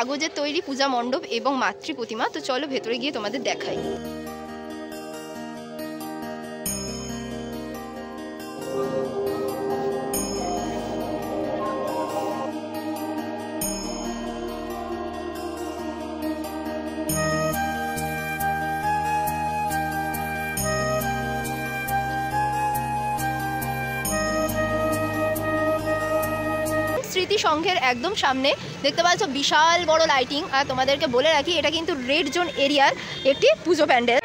কাগজের তৈরি পূজা মণ্ডপ এবং মাতৃ প্রতিমা। তো চলো ভেতরে গিয়ে তোমাদের দেখাই। স্মৃতি সংঘের একদম সামনে দেখতে পাচ্ছ বিশাল বড় লাইটিং। আর তোমাদেরকে বলে রাখি এটা কিন্তু রেড জোন এরিয়ার একটি পুজো প্যান্ডেল।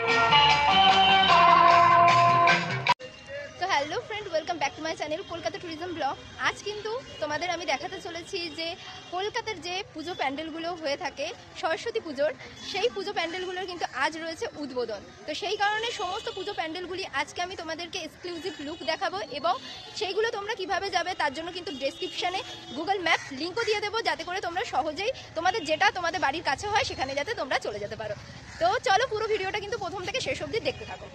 তো hello friend, welcome back to my channel Kolkata tourism blog. আজ কিন্তু তোমাদের আমি দেখাতে চলেছি যে কলকাতার যে পুজো প্যান্ডেলগুলো হয়ে থাকে সরস্বতী পুজোর, সেই পুজো প্যান্ডেলগুলোর কিন্তু আজ রয়েছে উদ্বোধন। তো সেই কারণে সমস্ত পুজো প্যান্ডেলগুলি আজকে আমি তোমাদেরকে এক্সক্লুসিভ লুক দেখাবো এবং সেইগুলো তোমরা কিভাবে যাবে তার জন্য কিন্তু ডেসক্রিপশানে গুগল ম্যাপ লিঙ্কও দিয়ে দেবো, যাতে করে তোমরা সহজেই তোমাদের যেটা তোমাদের বাড়ির কাছে হয় সেখানে যাতে তোমরা চলে যেতে পারো। তো চলো পুরো ভিডিওটা কিন্তু প্রথম থেকে শেষ অবধি দেখতে থাকো।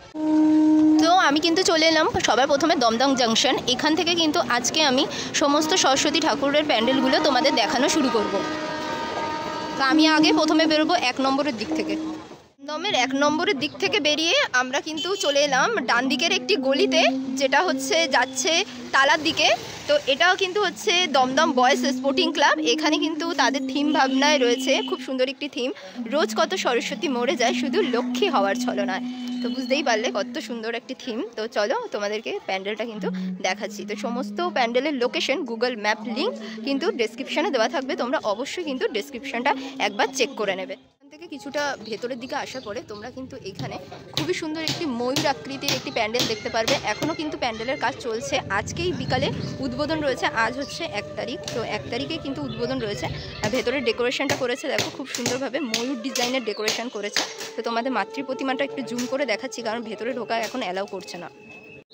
তো আমি কিন্তু চলে এলাম সবার প্রথমে দমদম জাংশন। এখান থেকে কিন্তু আজকে আমি সমস্ত সরস্বতী ঠাকুরের প্যান্ডেলগুলো তোমাদের দেখানো শুরু করব। তো আমি আগে প্রথমে বেরোবো 1 নম্বরের দিক থেকে। দমদমের 1 নম্বরের দিক থেকে বেরিয়ে আমরা কিন্তু চলে এলাম ডান দিকের একটি গলিতে, যেটা হচ্ছে যাচ্ছে তালার দিকে। তো এটাও কিন্তু হচ্ছে দমদম বয়েজ স্পোর্টিং ক্লাব। এখানে কিন্তু তাদের থিম ভাবনায় রয়েছে খুব সুন্দর একটি থিম, রোজ কত সরস্বতী মরে যায় শুধু লক্ষ্মী হওয়ার ছলনায়। তো বুঝতেই পারলে কত সুন্দর একটি থিম। তো চলো তোমাদেরকে প্যান্ডেলটা কিন্তু দেখাচ্ছি। তো সমস্ত প্যান্ডেলের লোকেশন গুগল ম্যাপ লিঙ্ক কিন্তু ডেসক্রিপশানে দেওয়া থাকবে, তোমরা অবশ্যই কিন্তু ডেসক্রিপশানটা একবার চেক করে নেবে। থেকে কিছুটা ভেতরের দিকে আসার পরে তোমরা কিন্তু এখানে খুবই সুন্দর একটি ময়ূর আকৃতির একটি প্যান্ডেল দেখতে পারবে। এখনও কিন্তু প্যান্ডেলের কাজ চলছে, আজকেই বিকালে উদ্বোধন রয়েছে। আজ হচ্ছে 1 তারিখ, তো 1 তারিখে কিন্তু উদ্বোধন রয়েছে। আর ভেতরের ডেকোরেশনটা করেছে দেখো খুব সুন্দরভাবে ময়ূর ডিজাইনের ডেকোরেশন করেছে। তো তোমাদের মাতৃ প্রতিমাটা একটু জুম করে দেখাচ্ছি, কারণ ভেতরে ঢোকা এখন অ্যালাউ করছে না।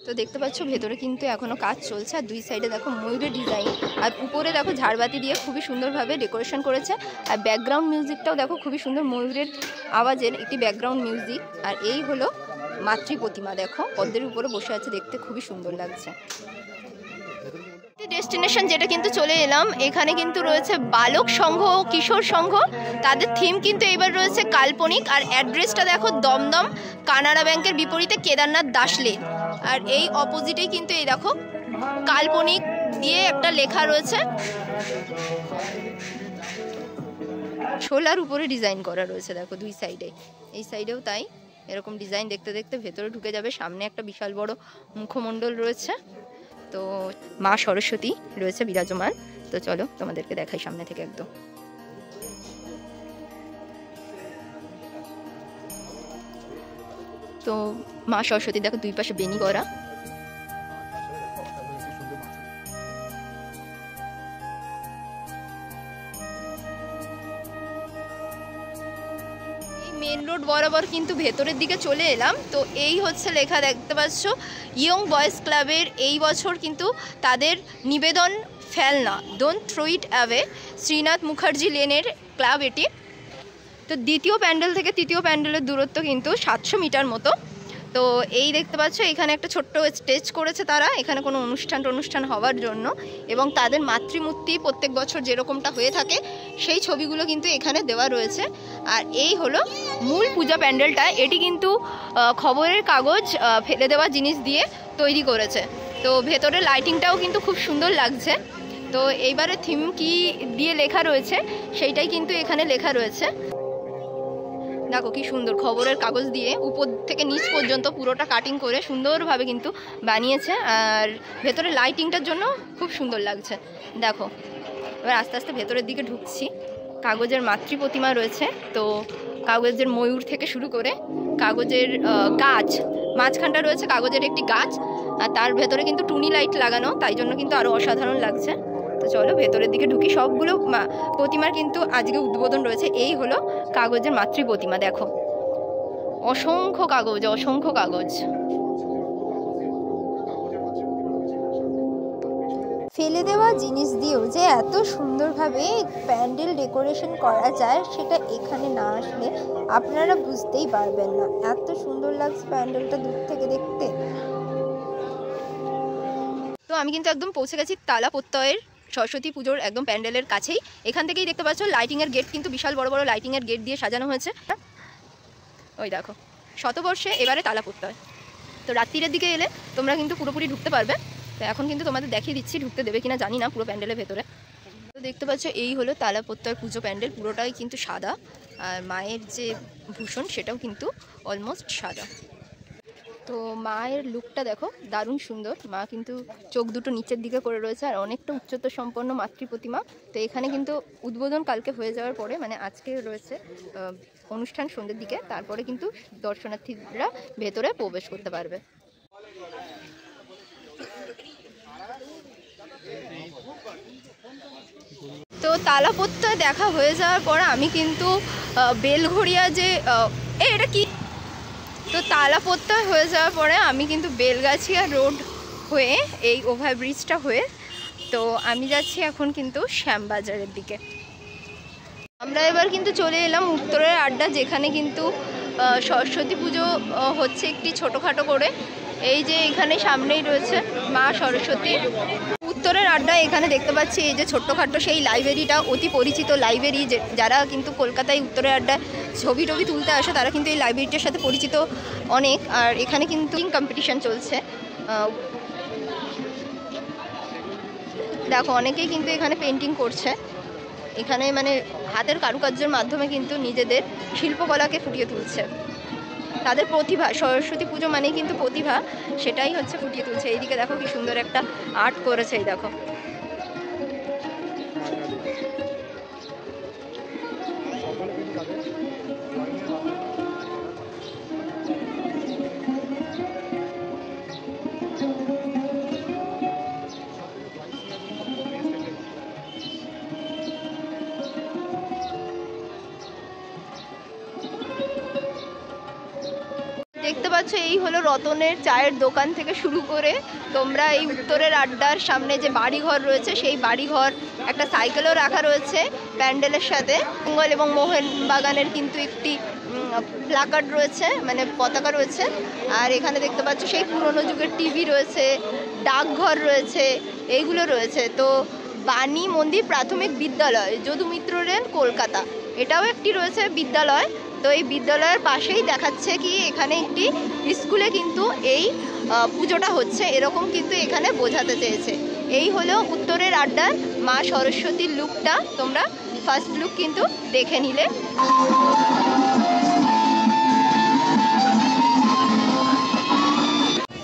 তো দেখতে পাচ্ছ ভেতরে কিন্তু এখনও কাজ চলছে। আর দুই সাইডে দেখো ময়ূরের ডিজাইন, আর উপরে দেখো ঝাড়বাতি দিয়ে খুবই সুন্দরভাবে ডেকোরেশন করেছে। আর ব্যাকগ্রাউন্ড মিউজিকটাও দেখো খুবই সুন্দর, ময়ূরের আওয়াজের একটি ব্যাকগ্রাউন্ড মিউজিক। আর এই হলো মাতৃ প্রতিমা, দেখো পদ্মের উপরে বসে আছে, দেখতে খুবই সুন্দর লাগছে। ডেস্টিনেশন যেটা কিন্তু চলে এলাম, এখানে কিন্তু রয়েছে বালক সংঘ ও কিশোর সংঘ। তাদের থিম কিন্তু এবার রয়েছে কাল্পনিক। আর অ্যাড্রেসটা দেখো দমদম কানাড়া ব্যাংকের বিপরীতে কেদারনাথ দাস লেন। আর এই অপোজিটেই কিন্তু এই দেখো কাল্পনিক দিয়ে একটা লেখা রয়েছে, ছোলার উপরে ডিজাইন করা রয়েছে দেখো দুই সাইডে। এই সাইডেও তাই, এরকম ডিজাইন দেখতে দেখতে ভেতরে ঢুকে যাবে। সামনে একটা বিশাল বড় মুখমণ্ডল রয়েছে। তো মা সরস্বতী রয়েছে বিরাজমান। তো চলো তোমাদেরকে দেখাই সামনে থেকে একদম। তো মা সরস্বতী দেখো দুই পাশে বেনি করা। মেন রোড বরাবর কিন্তু ভেতরের দিকে চলে এলাম। তো এই হচ্ছে লেখা দেখতে পাচ্ছ ইয়ং বয়েজ ক্লাবের এই বছর কিন্তু তাদের নিবেদন ফেলনা, don't throw it away, Srinath Mukherjee লেনের ক্লাব এটি। তো দ্বিতীয় প্যান্ডেল থেকে তৃতীয় প্যান্ডেলের দূরত্ব কিন্তু 700 মিটার মতো। তো এই দেখতে পাচ্ছ এখানে একটা ছোট্ট স্টেজ করেছে তারা, এখানে কোনো অনুষ্ঠান হওয়ার জন্য। এবং তাদের মাতৃমূর্তি প্রত্যেক বছর যেরকমটা হয়ে থাকে সেই ছবিগুলো কিন্তু এখানে দেওয়া রয়েছে। আর এই হলো মূল পূজা প্যান্ডেলটা, এটি কিন্তু খবরের কাগজ ফেলে দেওয়া জিনিস দিয়ে তৈরি করেছে। তো ভেতরে লাইটিংটাও কিন্তু খুব সুন্দর লাগছে। তো এইবারে থিম কি দিয়ে লেখা রয়েছে সেইটাই কিন্তু এখানে লেখা রয়েছে। দেখো কি সুন্দর খবরের কাগজ দিয়ে উপর থেকে নিচ পর্যন্ত পুরোটা কাটিং করে সুন্দরভাবে কিন্তু বানিয়েছে। আর ভেতরে লাইটিংটার জন্য খুব সুন্দর লাগছে দেখো। এবার আস্তে আস্তে ভেতরের দিকে ঢুকছি। কাগজের মাতৃ প্রতিমা রয়েছে, তো কাগজের ময়ূর থেকে শুরু করে কাগজের গাছ, মাঝখানটা রয়েছে কাগজের একটি গাছ। আর তার ভেতরে কিন্তু টুনি লাইট লাগানো, তাই জন্য কিন্তু আরও অসাধারণ লাগছে। তো চলো ভেতরের দিকে ঢুকি। সবগুলো প্রতিমার কিন্তু আজকে উদ্বোধন রয়েছে। এই হলো কাগজের মাতৃ প্রতিমা, দেখো অসংখ্য কাগজ, অসংখ্য কাগজ। ফেলে দেওয়া জিনিস দিয়েও যে এত সুন্দরভাবে প্যান্ডেল ডেকোরেশন করা যায় সেটা এখানে না আসলে আপনারা বুঝতেই পারবেন না। এত সুন্দর লাগছে প্যান্ডেলটা দূর থেকে দেখতে। তো আমি কিন্তু একদম পৌঁছে গেছি তালা প্রত্যয়ের সরস্বতী পুজোর একদম প্যান্ডেলের কাছেই। এখান থেকেই দেখতে পাচ্ছ লাইটিংয়ের গেট কিন্তু বিশাল বড় বড় লাইটিংয়ের গেট দিয়ে সাজানো হয়েছে। ওই দেখো শতবর্ষে এবারে তালা পড়তে হয়। তো রাত্রিরের দিকে এলে তোমরা কিন্তু পুরোপুরি ঢুকতে পারবে। তো এখন কিন্তু তোমাদের দেখিয়ে দিচ্ছি, ঢুকতে দেবে কিনা জানি না পুরো প্যান্ডেলের ভেতরে। তো দেখতে পাচ্ছ এই হলো তালাপত্তর পুজো প্যান্ডেল, পুরোটাই কিন্তু সাদা। আর মায়ের যে ভূষণ সেটাও কিন্তু অলমোস্ট সাদা। তো মায়ের লুকটা দেখো দারুণ সুন্দর। মা কিন্তু চোখ দুটো নিচের দিকে করে রয়েছে আর অনেকটা উচ্চতা সম্পন্ন মাতৃ প্রতিমা। তো এখানে কিন্তু উদ্বোধন কালকে হয়ে যাওয়ার পরে, মানে আজকে রয়েছে অনুষ্ঠান সন্ধ্যের দিকে, তারপরে কিন্তু দর্শনার্থীরা ভেতরে প্রবেশ করতে পারবে। তো তালাপত্তর দেখা হয়ে যাওয়ার পর আমি কিন্তু বেলঘড়িয়া যে এটা কি, তো তালাপত্তর হয়ে যাওয়ার পরে আমি কিন্তু বেলগাছিয়া রোড হয়ে এই ওভারব্রিজটা হয়ে তো আমি যাচ্ছি এখন কিন্তু শ্যামবাজারের দিকে। আমরা এবার কিন্তু চলে এলাম উত্তরের আড্ডা, যেখানে কিন্তু সরস্বতী পুজো হচ্ছে একটি ছোটোখাটো করে। এই যে এখানে সামনেই রয়েছে মা সরস্বতী। উত্তরের আড্ডা এখানে দেখতে পাচ্ছি এই যে ছোট্টখাট্ট সেই লাইব্রেরিটা, অতি পরিচিত লাইব্রেরি। যারা কিন্তু কলকাতায় উত্তরের আড্ডায় ছবি টবি তুলতে আসে তারা কিন্তু এই লাইব্রেরিটার সাথে পরিচিত অনেক। আর এখানে কিন্তু কম্পিটিশান চলছে, দেখো অনেকেই কিন্তু এখানে পেন্টিং করছে। এখানে মানে হাতের কারুকার্যের মাধ্যমে কিন্তু নিজেদের শিল্পকলাকে ফুটিয়ে তুলছে, তাদের প্রতিভা। সরস্বতী পুজো মানে কিন্তু প্রতিভা, সেটাই হচ্ছে ফুটিয়ে তুলছে। এইদিকে দেখো কি সুন্দর একটা আর্ট করেছে, এই দেখো। দেখতে পাচ্ছ এই হলো রতনের চায়ের দোকান থেকে শুরু করে তোমরা এই উত্তরের আড্ডার সামনে যে বাড়িঘর রয়েছে সেই বাড়িঘর, একটা সাইকেলও রাখা রয়েছে প্যান্ডেলের সাথে। বেঙ্গল এবং মোহনবাগানের কিন্তু একটি প্লাকার্ড রয়েছে, মানে পতাকা রয়েছে। আর এখানে দেখতে পাচ্ছ সেই পুরনো যুগের টিভি রয়েছে, ডাকঘর রয়েছে, এইগুলো রয়েছে। তো বাণী মন্দির প্রাথমিক বিদ্যালয়, যদুমিত্র রেল, কলকাতা, এটাও একটি রয়েছে বিদ্যালয়। তো এই বিদ্যালয়ের পাশেই দেখাচ্ছে কি এখানে একটি স্কুলে কিন্তু এই পুজোটা হচ্ছে, এরকম কিন্তু এখানে বোঝাতে চেয়েছে। এই হলো উত্তরের আড্ডার মা সরস্বতীর লুকটা, তোমরা ফার্স্ট লুক কিন্তু দেখে নিলে।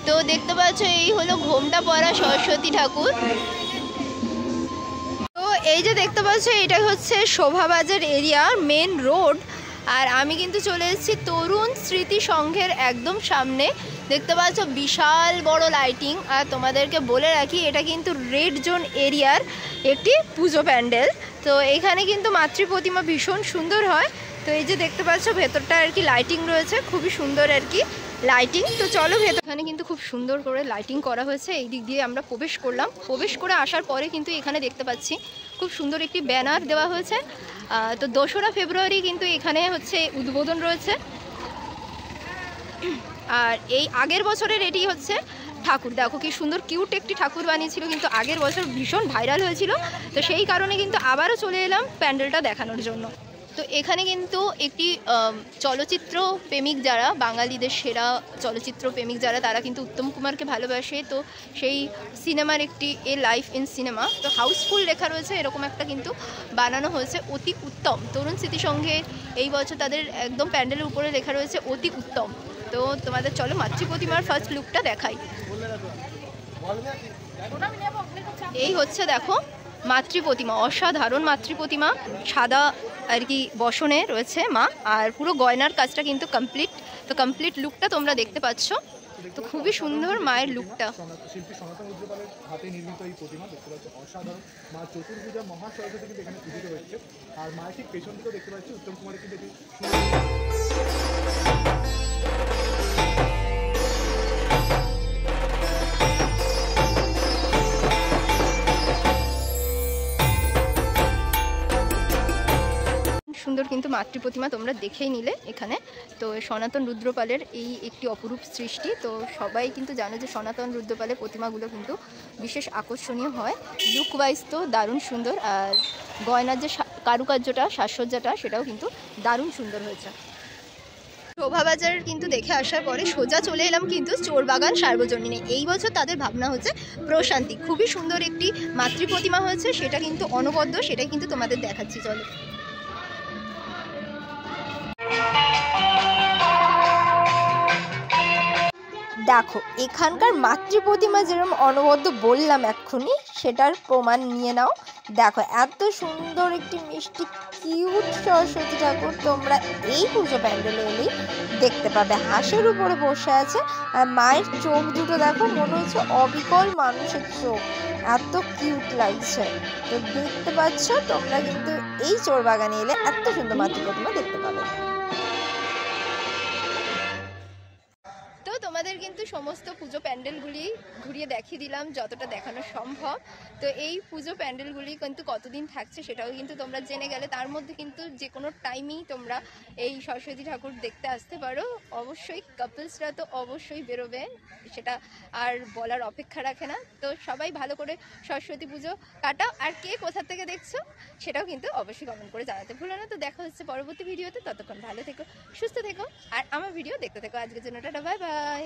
তো দেখতে পাচ্ছ এই হলো ঘোমটা পরা সরস্বতী ঠাকুর। তো এই যে দেখতে পাচ্ছ এটাই হচ্ছে শোভাবাজার এরিয়া মেন রোড। আর আমি কিন্তু চলে এসেছি তরুণ স্মৃতি সংঘের একদম সামনে। দেখতে পাচ্ছ বিশাল বড় লাইটিং। আর তোমাদেরকে বলে রাখি এটা কিন্তু রেড জোন এরিয়ার একটি পুজো প্যান্ডেল। তো এখানে কিন্তু মাতৃ প্রতিমা ভীষণ সুন্দর হয়। তো এই যে দেখতে পাচ্ছ ভেতরটা আর কি লাইটিং রয়েছে, খুবই সুন্দর আর কি লাইটিং। তো চলো ভেতর, এখানে কিন্তু খুব সুন্দর করে লাইটিং করা হয়েছে। এই দিক দিয়ে আমরা প্রবেশ করলাম। প্রবেশ করে আসার পরে কিন্তু এখানে দেখতে পাচ্ছি খুব সুন্দর একটি ব্যানার দেওয়া হয়েছে। তো 2রা ফেব্রুয়ারি কিন্তু এখানে হচ্ছে উদ্বোধন রয়েছে। আর এই আগের বছরের এটি হচ্ছে ঠাকুর, দেখো কি সুন্দর কিউট একটি ঠাকুর বানিয়েছিল, কিন্তু আগের বছর ভীষণ ভাইরাল হয়েছিল। তো সেই কারণে কিন্তু আবারও চলে এলাম প্যান্ডেলটা দেখানোর জন্য। তো এখানে কিন্তু একটি চলচ্চিত্র প্রেমিক যারা, বাঙালিদের সেরা চলচ্চিত্র প্রেমিক যারা, তারা কিন্তু উত্তম কুমারকে ভালোবাসে। তো সেই সিনেমার একটি এ লাইফ ইন সিনেমা, তো হাউসফুল লেখা রয়েছে, এরকম একটা কিন্তু বানানো হয়েছে অতি উত্তম। তরুণ স্মৃতি সংঘের এই বছর তাদের একদম প্যান্ডেলের উপরে লেখা রয়েছে অতি উত্তম। তো তোমাদের চলো মাতৃ প্রতিমার ফার্স্ট লুকটা দেখাই। এই হচ্ছে দেখো মাতৃ প্রতিমা, অসাধারণ মাতৃ প্রতিমা, সাদা আর কি বসনে রয়েছে মা। আর পুরো গয়নার কাজটা কিন্তু কমপ্লিট। তো কমপ্লিট লুকটা তোমরা দেখতে পাচ্ছ। তো খুবই সুন্দর মায়ের লুকটা। শিল্পী সনাতন উজ্জ্বলের হাতে নির্মিত এই প্রতিমা দেখতে পাচ্ছ, অসাধারণ। মা চতুর্ভুজা মহা সরস্বতী কিন্তু এখানে পূজিত হচ্ছে। আর মায়ের ঠিক পেছন দিকেও দেখতে পাচ্ছি উত্তম কুমারের কিন্তু এটি সুন্দর কিন্তু কিন্তু মাতৃ প্রতিমা তোমরা দেখেই নিলে এখানে। তো সনাতন রুদ্রপালের এই একটি অপরূপ সৃষ্টি। তো সবাই কিন্তু জানো যে সনাতন রুদ্রপালের প্রতিমাগুলো কিন্তু বিশেষ আকর্ষণীয় হয়, লুক ওয়াইজ তো দারুণ সুন্দর, আর গয়নার যে কারুকার্যটা, সাজসজ্জাটা সেটাও কিন্তু দারুণ সুন্দর হয়েছে। শোভাবাজার কিন্তু দেখে আসার পরে সোজা চলে এলাম কিন্তু চোরবাগান সার্বজনীনে। এই বছর তাদের ভাবনা হচ্ছে প্রশান্তি, খুবই সুন্দর একটি মাতৃ প্রতিমা হয়েছে, সেটা কিন্তু অনবদ্য, সেটাই কিন্তু তোমাদের দেখাচ্ছি। চলো দেখো এখানকার মাতৃ প্রতিমা যেরকম অনবদ্য বললাম এক্ষুনি, সেটার প্রমাণ নিয়ে নাও। দেখো এত সুন্দর একটি মিষ্টি কিউট সরস্বতী ঠাকুর তোমরা এই পুজো প্যান্ডেলে এলেই দেখতে পাবে। হাঁসের উপরে বসে আছে, আর মায়ের চোখ দুটো দেখো, মনে হচ্ছে অবিকল মানুষের চোখ, এত কিউট লাগছে। তো দেখতে পাচ্ছ তোমরা কিন্তু এই চোরবাগানে এলে এত সুন্দর মাতৃ প্রতিমা দেখতে পাবে। তো তোমাদের কিন্তু সমস্ত পুজো প্যান্ডেলগুলি ঘুরিয়ে দেখিয়ে দিলাম যতটা দেখানো সম্ভব। তো এই পুজো প্যান্ডেলগুলি কিন্তু কতদিন থাকছে সেটাও কিন্তু তোমরা জেনে গেলে। তার মধ্যে কিন্তু যে কোনো টাইমেই তোমরা এই সরস্বতী ঠাকুর দেখতে আসতে পারো। অবশ্যই কাপলসরা তো অবশ্যই বেরোবে, সেটা আর বলার অপেক্ষা রাখে না। তো সবাই ভালো করে সরস্বতী পুজো কাটাও, আর কে কোথা থেকে দেখছো সেটাও কিন্তু অবশ্যই কমেন্ট করে জানাতে ভুলো না। তো দেখা হচ্ছে পরবর্তী ভিডিওতে, ততক্ষণ ভালো থেকো, সুস্থ থেকো, আর আমার ভিডিও দেখতে থেকো। আজকের জন্য টাটা, বাই বাই।